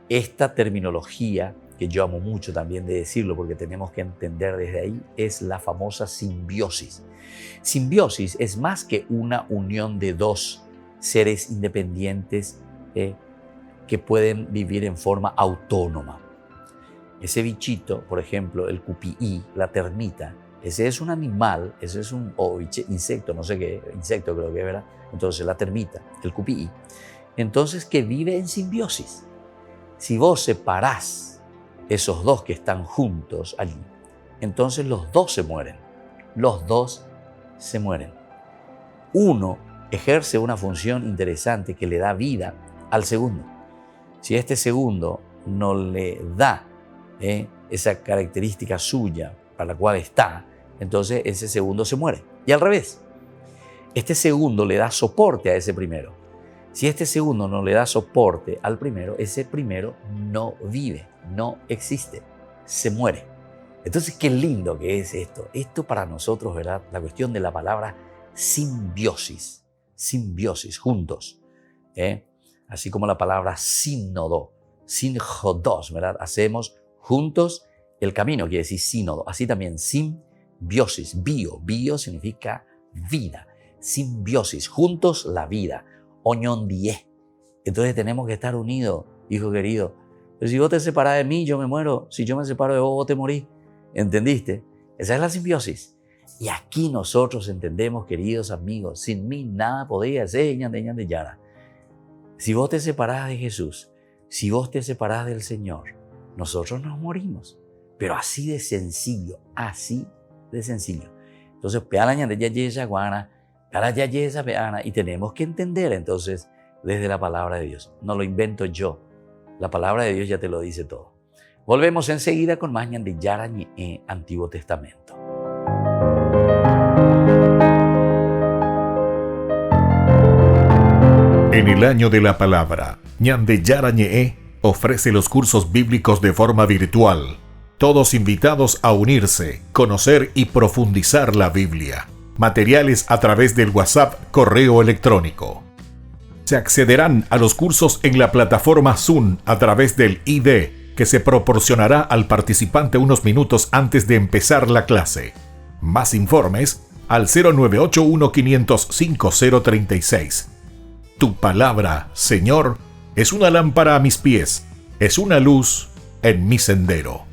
Esta terminología, que yo amo mucho también de decirlo, porque tenemos que entender desde ahí, es la famosa simbiosis. Simbiosis es más que una unión de dos seres independientes que pueden vivir en forma autónoma. Ese bichito, por ejemplo, el cupií, la termita, ese es un animal, ese es un insecto, no sé qué, insecto creo que es, ¿verdad? Entonces la termita, el cupií, entonces que vive en simbiosis. Si vos separás esos dos que están juntos allí, entonces los dos se mueren. Los dos se mueren. Uno ejerce una función interesante que le da vida al segundo. Si este segundo no le da esa característica suya para la cual está, entonces ese segundo se muere. Y al revés, este segundo le da soporte a ese primero. Si este segundo no le da soporte al primero, ese primero no vive, no existe, se muere. Entonces, qué lindo que es esto. Esto para nosotros, ¿verdad? La cuestión de la palabra simbiosis, simbiosis, juntos. Así como la palabra sínodo, sinjodos, ¿verdad? Hacemos juntos el camino, quiere decir sínodo. Así también simbiosis, bio significa vida. Simbiosis, juntos la vida. Oñondié. Entonces tenemos que estar unidos, hijo querido. Pero si vos te separás de mí, yo me muero. Si yo me separo de vos, vos te morís. ¿Entendiste? Esa es la simbiosis. Y aquí nosotros entendemos, queridos amigos, sin mí nada podía hacer, ñande yara. Si vos te separás de Jesús, si vos te separás del Señor, nosotros nos morimos. Pero así de sencillo, así de sencillo. Entonces, y tenemos que entender entonces desde la palabra de Dios. No lo invento yo. La palabra de Dios ya te lo dice todo. Volvemos enseguida con más ñande yara ñe Antiguo Testamento. En el año de la palabra, ñande yara ñe ofrece los cursos bíblicos de forma virtual. Todos invitados a unirse, conocer y profundizar la Biblia. Materiales a través del WhatsApp, correo electrónico. Se accederán a los cursos en la plataforma Zoom a través del ID, que se proporcionará al participante unos minutos antes de empezar la clase. Más informes al 0981-500-5036. Tu palabra, Señor, es una lámpara a mis pies, es una luz en mi sendero.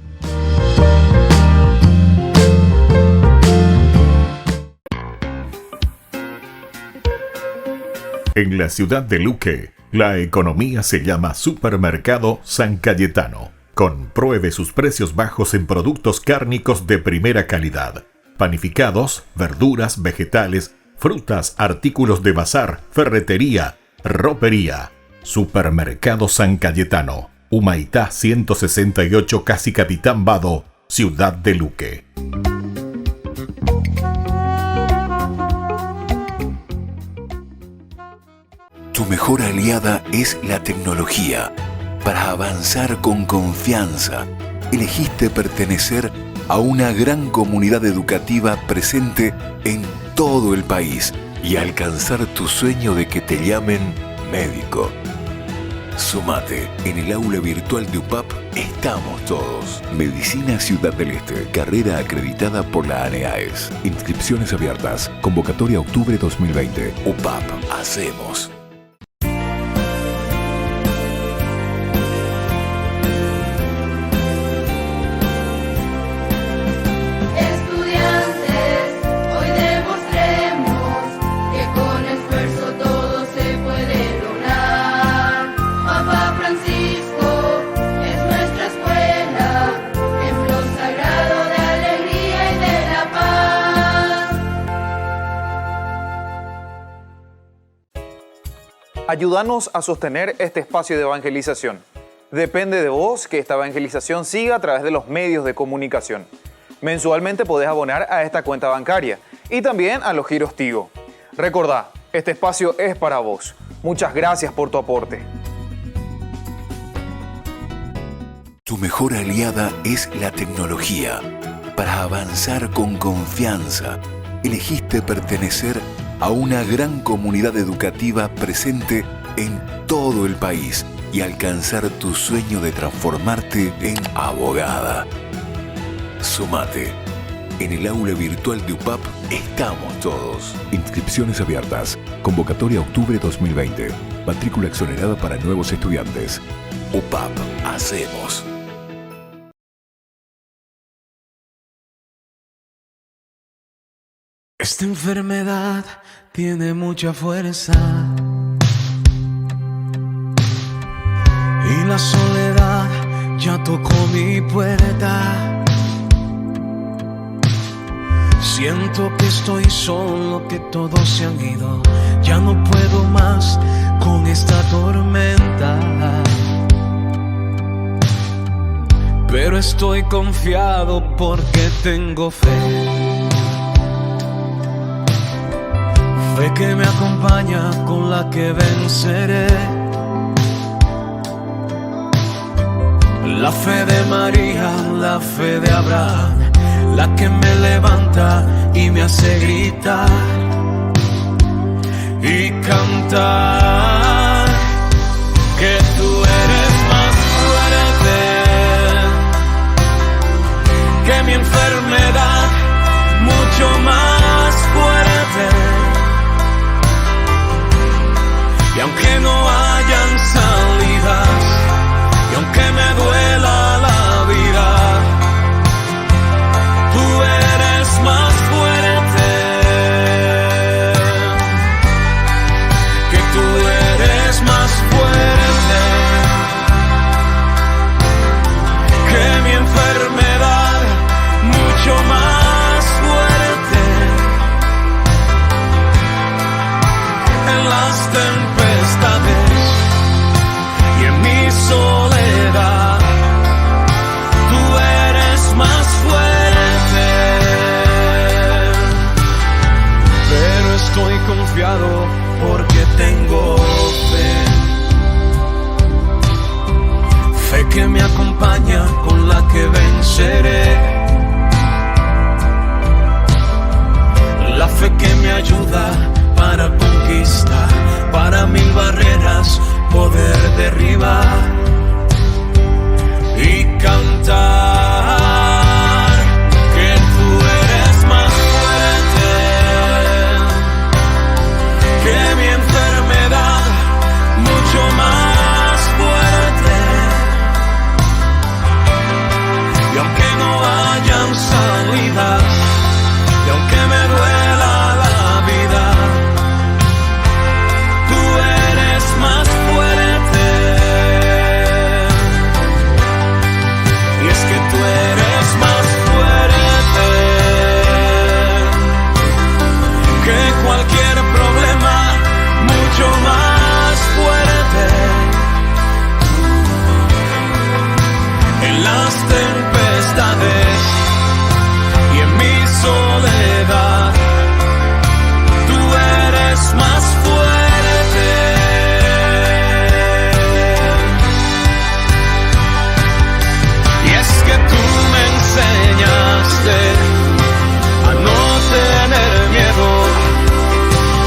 En la ciudad de Luque, la economía se llama Supermercado San Cayetano. Compruebe sus precios bajos en productos cárnicos de primera calidad. Panificados, verduras, vegetales, frutas, artículos de bazar, ferretería, ropería. Supermercado San Cayetano, Humaitá 168, casi Capitán Vado, ciudad de Luque. Tu mejor aliada es la tecnología. Para avanzar con confianza, elegiste pertenecer a una gran comunidad educativa presente en todo el país y alcanzar tu sueño de que te llamen médico. Sumate. En el aula virtual de UPAP estamos todos. Medicina Ciudad del Este. Carrera acreditada por la ANEAES. Inscripciones abiertas. Convocatoria octubre 2020. UPAP. Hacemos. Ayúdanos a sostener este espacio de evangelización. Depende de vos que esta evangelización siga a través de los medios de comunicación. Mensualmente podés abonar a esta cuenta bancaria y también a los giros Tigo. Recordá, este espacio es para vos. Muchas gracias por tu aporte. Tu mejor aliada es la tecnología. Para avanzar con confianza, elegiste pertenecer a una gran comunidad educativa presente en todo el país y alcanzar tu sueño de transformarte en abogada. Sumate. En el aula virtual de UPAP estamos todos. Inscripciones abiertas. Convocatoria octubre 2020. Matrícula exonerada para nuevos estudiantes. UPAP. Hacemos. Esta enfermedad tiene mucha fuerza y la soledad ya tocó mi puerta. Siento que estoy solo, que todos se han ido. Ya no puedo más con esta tormenta, pero estoy confiado porque tengo fe. fe que me acompaña, con la que venceré. La fe de María, la fe de Abraham, la que me levanta y me hace gritar y cantar que tú eres más fuerte que mi enfermedad, mucho más fuerte. Y aunque no hayan salidas, y aunque me duela la vida, tú eres más fuerte, que tú eres más fuerte que mi enfermedad, mucho más fuerte. En las tempestades y en mi soledad, tú eres más fuerte. Pero estoy confiado porque tengo fe, fe que me acompaña, con la que venceré. La fe que me ayuda para conquistar, para mil barreras poder derribar y cantar que tú eres más fuerte que mi enfermedad, mucho más fuerte. Y aunque no hayan salidas, y aunque me duela la vida, tú eres más fuerte. Y es que tú eres más fuerte que cualquier problema, mucho más fuerte. En las tempestades y en mi soledad, tú eres más fuerte. Y es que tú me enseñaste a no tener miedo,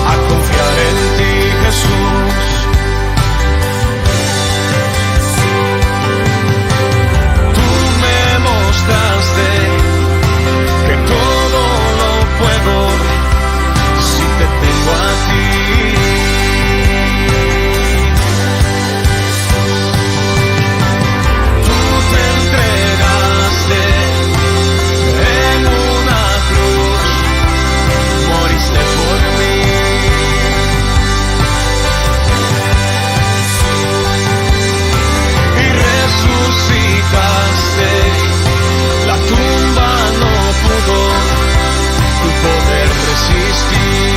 a confiar en ti, Jesús. Tú me mostraste que todo lo puedo si te tengo a ti. Tú te entregaste en una cruz, moriste por mí. Y resucitaste, la tumba no pudo tu poder resistir,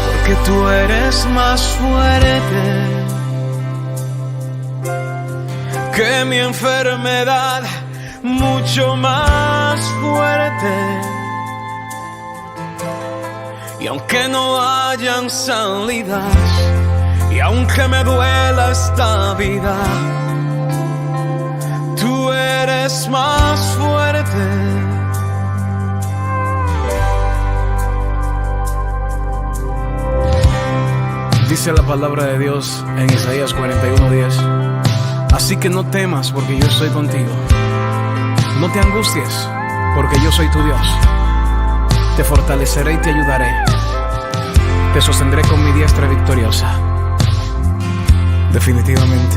porque tú eres más fuerte que mi enfermedad, mucho más fuerte. Y aunque no hayan salidas, y aunque me duela esta vida, tú eres más fuerte. Dice la palabra de Dios en Isaías 41:10: así que no temas, porque yo estoy contigo. No te angusties, porque yo soy tu Dios. Te fortaleceré y te ayudaré. Te sostendré con mi diestra victoriosa. Definitivamente,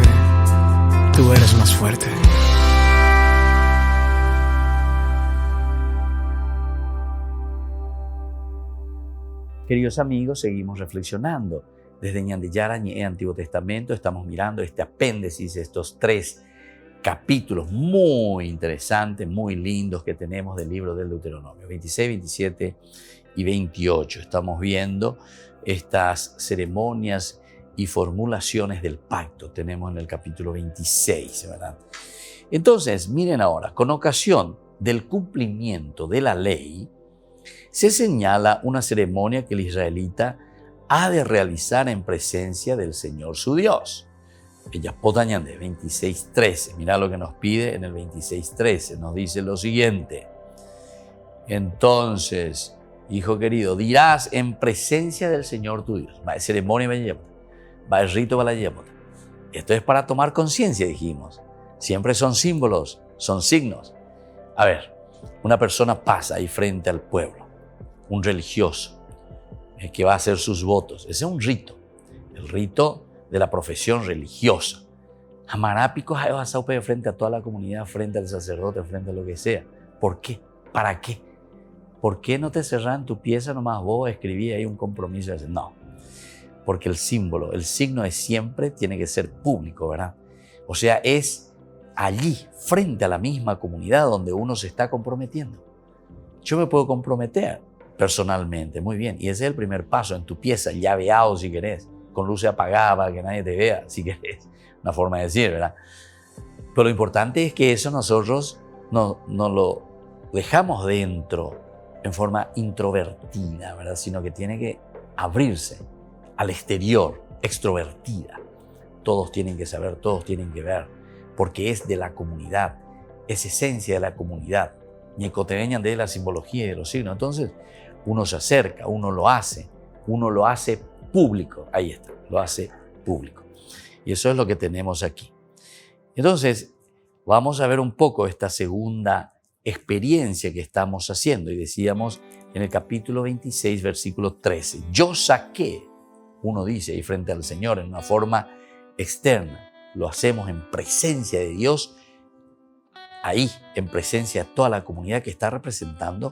tú eres más fuerte. Queridos amigos, seguimos reflexionando. Desde Ñan de Yara, Antiguo Testamento, estamos mirando este apéndice, estos 3 capítulos muy interesantes, muy lindos que tenemos del libro del Deuteronomio, 26, 27 y 28. Estamos viendo estas ceremonias y formulaciones del pacto. Tenemos en el capítulo 26, ¿verdad? Entonces, miren ahora, con ocasión del cumplimiento de la ley, se señala una ceremonia que el israelita ha de realizar en presencia del Señor su Dios. Ella potañan de 26:13. Mira lo que nos pide en el 26:13. Nos dice lo siguiente. Entonces, hijo querido, dirás en presencia del Señor tu Dios. Va a ceremonia, va el rito, va la yemota. Esto es para tomar conciencia, dijimos. Siempre son símbolos, son signos. A ver, una persona pasa ahí frente al pueblo, un religioso que va a hacer sus votos. Ese es un rito, el rito de la profesión religiosa. Amarápicos hay pasado frente a toda la comunidad, frente al sacerdote, frente a lo que sea. ¿Por qué? ¿Para qué? ¿Por qué no te cerran tu pieza nomás vos escribí ahí un compromiso? No, porque el símbolo, el signo de siempre tiene que ser público, ¿verdad? O sea, es allí, frente a la misma comunidad donde uno se está comprometiendo. Yo me puedo comprometer personalmente, muy bien, y ese es el primer paso, en tu pieza, llaveado si querés, con luces apagadas para que nadie te vea, si querés, una forma de decir, ¿verdad? Pero lo importante es que eso nosotros no lo dejamos dentro en forma introvertida, ¿verdad? Sino que tiene que abrirse al exterior, extrovertida. Todos tienen que saber, todos tienen que ver, porque es de la comunidad, es esencia de la comunidad. Ñecoteñan de la simbología y de los signos. Entonces, uno se acerca, uno lo hace público. Ahí está, lo hace público. Y eso es lo que tenemos aquí. Entonces, vamos a ver un poco esta segunda experiencia que estamos haciendo. Y decíamos en el capítulo 26, versículo 13, yo saqué, uno dice ahí frente al Señor en una forma externa, lo hacemos en presencia de Dios, ahí en presencia de toda la comunidad que está representando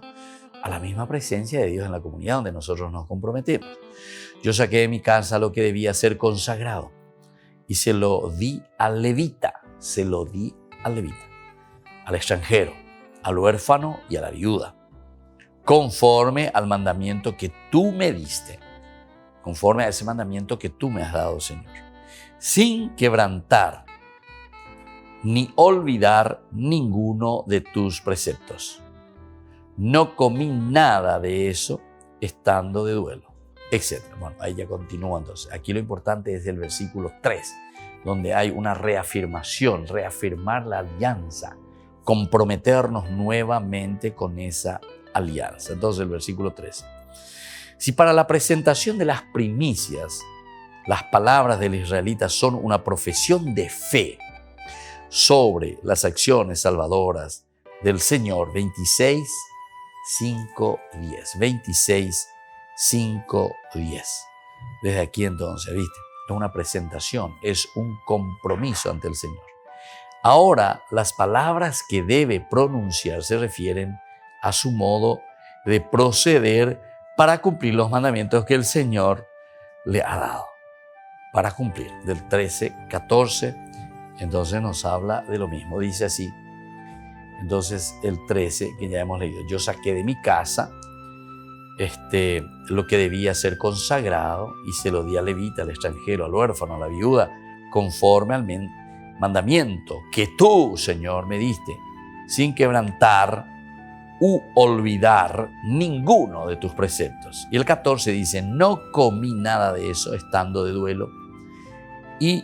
a la misma presencia de Dios en la comunidad donde nosotros nos comprometemos. Yo saqué de mi casa lo que debía ser consagrado y se lo di al levita, al extranjero, al huérfano y a la viuda, conforme al mandamiento que tú me diste, conforme a ese mandamiento que tú me has dado, Señor, sin quebrantar ni olvidar ninguno de tus preceptos. No comí nada de eso estando de duelo, etc. Bueno, ahí ya continúa entonces. Aquí lo importante es el versículo 3, donde hay una reafirmación, reafirmar la alianza, comprometernos nuevamente con esa alianza. Entonces el versículo 3. Si para la presentación de las primicias las palabras del israelita son una profesión de fe sobre las acciones salvadoras del Señor, 26, 5, 10. 26, 5, 10. Desde aquí entonces, ¿viste? Es una presentación, es un compromiso ante el Señor. Ahora, las palabras que debe pronunciar se refieren a su modo de proceder para cumplir los mandamientos que el Señor le ha dado. Para cumplir, del 13, 14, entonces nos habla de lo mismo. Dice así, entonces el 13, que ya hemos leído, yo saqué de mi casa lo que debía ser consagrado y se lo di al levita, al extranjero, al huérfano, a la viuda, conforme al mandamiento que tú, Señor, me diste, sin quebrantar u olvidar ninguno de tus preceptos. Y el 14 dice, no comí nada de eso estando de duelo y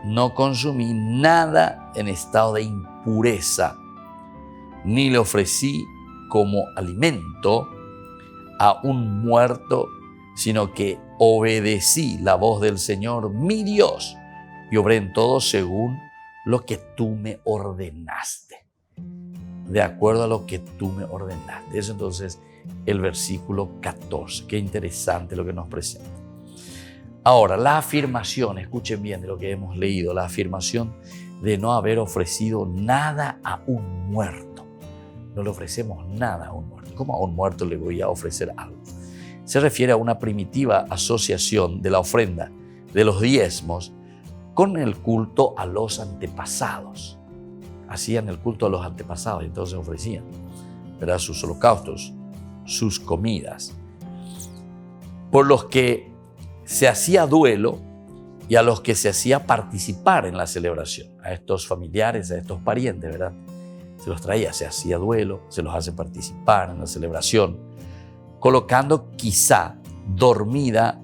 no consumí nada en estado de impureza, ni le ofrecí como alimento a un muerto, sino que obedecí la voz del Señor, mi Dios, y obré en todo según lo que tú me ordenaste. De acuerdo a lo que tú me ordenaste. Eso entonces el versículo 14. Qué interesante lo que nos presenta. Ahora, la afirmación, escuchen bien de lo que hemos leído, la afirmación de no haber ofrecido nada a un muerto. No le ofrecemos nada a un muerto. ¿Cómo a un muerto le voy a ofrecer algo? Se refiere a una primitiva asociación de la ofrenda, de los diezmos, con el culto a los antepasados. Hacían el culto a los antepasados, entonces ofrecían, ¿verdad?, sus holocaustos, sus comidas, por los que se hacía duelo y a los que se hacía participar en la celebración, a estos familiares, a estos parientes, ¿verdad? Se los traía, se hacía duelo, se los hace participar en la celebración, colocando quizá dormida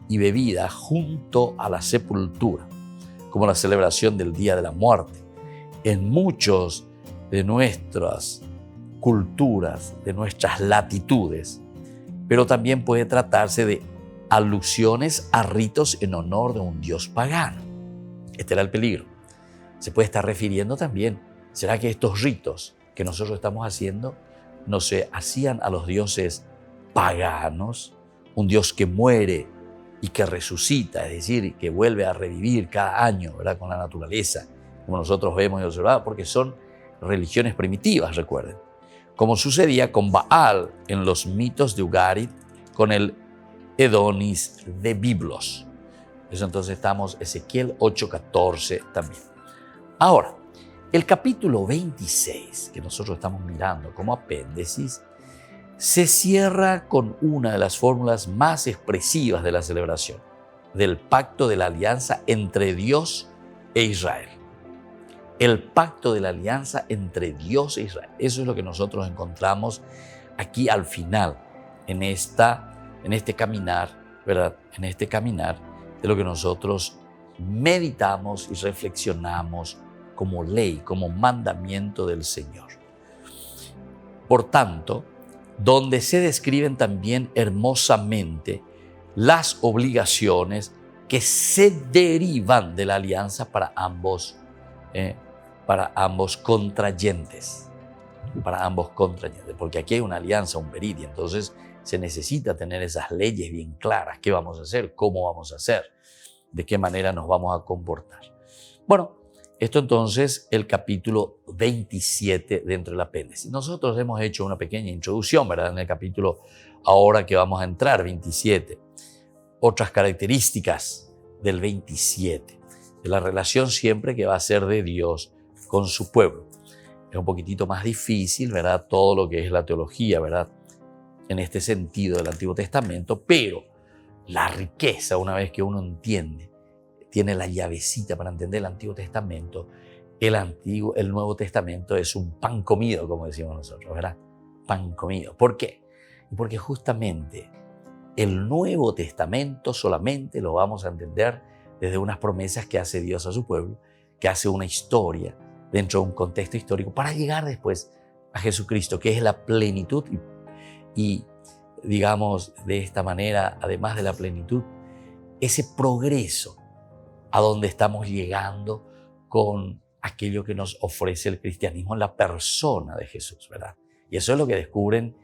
y bebida junto a la sepultura, como la celebración del Día de la Muerte. En muchos de nuestras culturas, de nuestras latitudes, pero también puede tratarse de alusiones a ritos en honor de un dios pagano. Este era el peligro. Se puede estar refiriendo también, ¿será que estos ritos que nosotros estamos haciendo no se hacían a los dioses paganos? Un dios que muere y que resucita, es decir, que vuelve a revivir cada año, ¿verdad?, con la naturaleza, como nosotros vemos y observamos, porque son religiones primitivas, recuerden. Como sucedía con Baal en los mitos de Ugarit, con el Edonis de Biblos. Eso entonces estamos Ezequiel 8:14 también. Ahora, el capítulo 26, que nosotros estamos mirando como apéndice, se cierra con una de las fórmulas más expresivas de la celebración, del pacto de la alianza entre Dios e Israel. El pacto de la alianza entre Dios e Israel. Eso es lo que nosotros encontramos aquí al final, en este caminar, ¿verdad? En este caminar de lo que nosotros meditamos y reflexionamos como ley, como mandamiento del Señor. Por tanto, donde se describen también hermosamente las obligaciones que se derivan de la alianza para ambos contrayentes, porque aquí hay una alianza, un berit, y entonces se necesita tener esas leyes bien claras. ¿Qué vamos a hacer? ¿Cómo vamos a hacer? ¿De qué manera nos vamos a comportar? Bueno, esto entonces el capítulo 27 dentro del apéndice. Nosotros hemos hecho una pequeña introducción, ¿verdad?, en el capítulo ahora que vamos a entrar, 27. Otras características del 27, de la relación siempre que va a ser de Dios con su pueblo. Es un poquitito más difícil, ¿verdad?, todo lo que es la teología, ¿verdad?, en este sentido del Antiguo Testamento, pero la riqueza, una vez que uno entiende, tiene la llavecita para entender el Antiguo Testamento, el Nuevo Testamento es un pan comido, como decimos nosotros, ¿verdad? Pan comido. ¿Por qué? Porque justamente el Nuevo Testamento solamente lo vamos a entender desde unas promesas que hace Dios a su pueblo, que hace una historia dentro de un contexto histórico para llegar después a Jesucristo, que es la plenitud y digamos de esta manera, además de la plenitud, ese progreso a donde estamos llegando con aquello que nos ofrece el cristianismo en la persona de Jesús, ¿verdad? Y eso es lo que descubren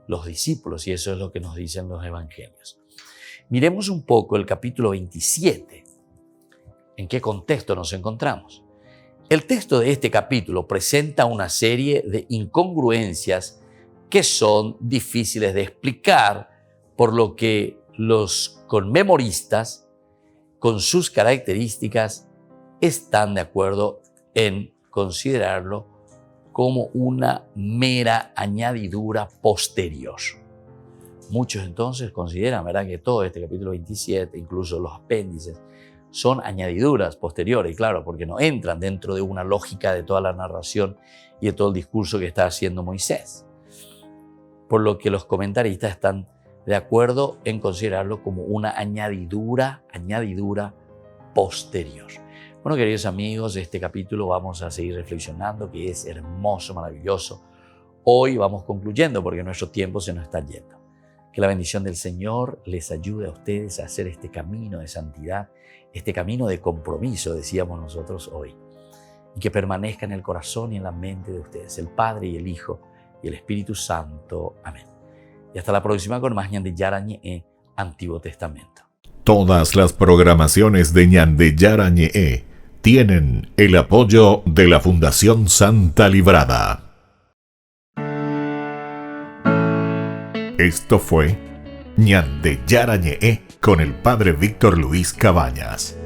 los discípulos y eso es lo que nos dicen los evangelios. Miremos un poco el capítulo 27. ¿En qué contexto nos encontramos? El texto de este capítulo presenta una serie de incongruencias que son difíciles de explicar, por lo que los conmemoristas, con sus características, están de acuerdo en considerarlo como una mera añadidura posterior. Muchos entonces consideran, ¿verdad?, que todo este capítulo 27, incluso los apéndices, son añadiduras posteriores, claro, porque no entran dentro de una lógica de toda la narración y de todo el discurso que está haciendo Moisés. Por lo que los comentaristas están de acuerdo en considerarlo como una añadidura posterior. Bueno, queridos amigos, este capítulo vamos a seguir reflexionando, que es hermoso, maravilloso. Hoy vamos concluyendo porque nuestro tiempo se nos está yendo. Que la bendición del Señor les ayude a ustedes a hacer este camino de santidad, este camino de compromiso, decíamos nosotros hoy, y que permanezca en el corazón y en la mente de ustedes, el Padre y el Hijo y el Espíritu Santo. Amén. Y hasta la próxima con más Ñandeyara Ñe'e, Antiguo Testamento. Todas las programaciones de Ñandeyara Ñe'e tienen el apoyo de la Fundación Santa Librada. Esto fue Ñandeyara Ñe'e con el Padre Víctor Luis Cabañas.